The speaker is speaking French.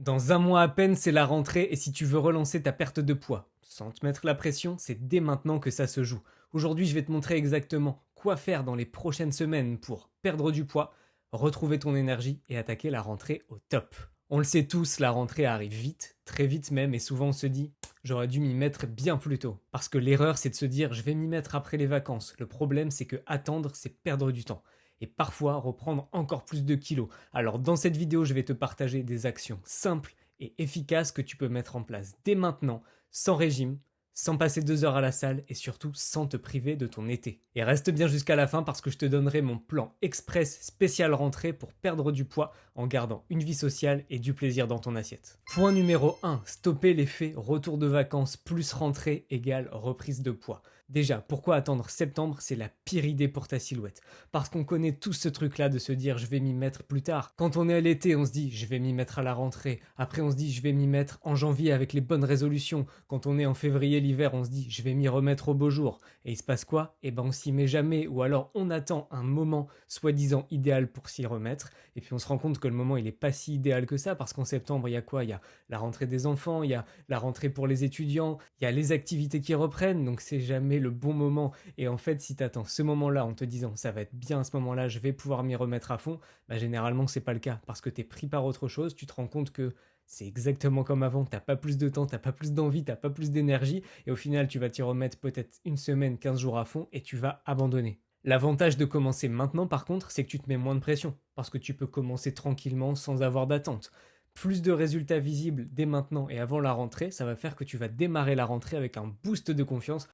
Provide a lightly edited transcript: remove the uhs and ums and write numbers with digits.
Dans un mois à peine, c'est la rentrée et si tu veux relancer ta perte de poids, sans te mettre la pression, c'est dès maintenant que ça se joue. Aujourd'hui, je vais te montrer exactement quoi faire dans les prochaines semaines pour perdre du poids, retrouver ton énergie et attaquer la rentrée au top. On le sait tous, la rentrée arrive vite, très vite même, et souvent on se dit j'aurais dû m'y mettre bien plus tôt. Parce que l'erreur, c'est de se dire je vais m'y mettre après les vacances. Le problème, c'est que attendre, c'est perdre du temps. Et parfois reprendre encore plus de kilos. Alors dans cette vidéo, je vais te partager des actions simples et efficaces que tu peux mettre en place dès maintenant, sans régime, sans passer 2 heures à la salle et surtout sans te priver de ton été. Et reste bien jusqu'à la fin parce que je te donnerai mon plan express spécial rentrée pour perdre du poids en gardant une vie sociale et du plaisir dans ton assiette. Point numéro 1, stopper l'effet retour de vacances plus rentrée égale reprise de poids. Déjà, pourquoi attendre septembre? C'est la pire idée pour ta silhouette. Parce qu'on connaît tous ce truc-là de se dire je vais m'y mettre plus tard. Quand on est à l'été, on se dit je vais m'y mettre à la rentrée. Après, on se dit je vais m'y mettre en janvier avec les bonnes résolutions. Quand on est en février, l'hiver, on se dit je vais m'y remettre au beau jour. Et il se passe quoi? Eh ben on s'y met jamais. Ou alors on attend un moment soi-disant idéal pour s'y remettre. Et puis on se rend compte que le moment il est pas si idéal que ça parce qu'en septembre, il y a quoi? Il y a la rentrée des enfants, il y a la rentrée pour les étudiants, il y a les activités qui reprennent. Donc c'est jamais le bon moment. Et en fait, si tu attends ce moment-là en te disant ça va être bien à ce moment-là, je vais pouvoir m'y remettre à fond, bah généralement c'est pas le cas parce que tu es pris par autre chose, tu te rends compte que c'est exactement comme avant, t'as pas plus de temps, t'as pas plus d'envie, t'as pas plus d'énergie et au final tu vas t'y remettre peut-être une semaine, 15 jours à fond et tu vas abandonner. L'avantage de commencer maintenant par contre, c'est que tu te mets moins de pression parce que tu peux commencer tranquillement sans avoir d'attente. Plus de résultats visibles dès maintenant et avant la rentrée, ça va faire que tu vas démarrer la rentrée avec un boost de confiance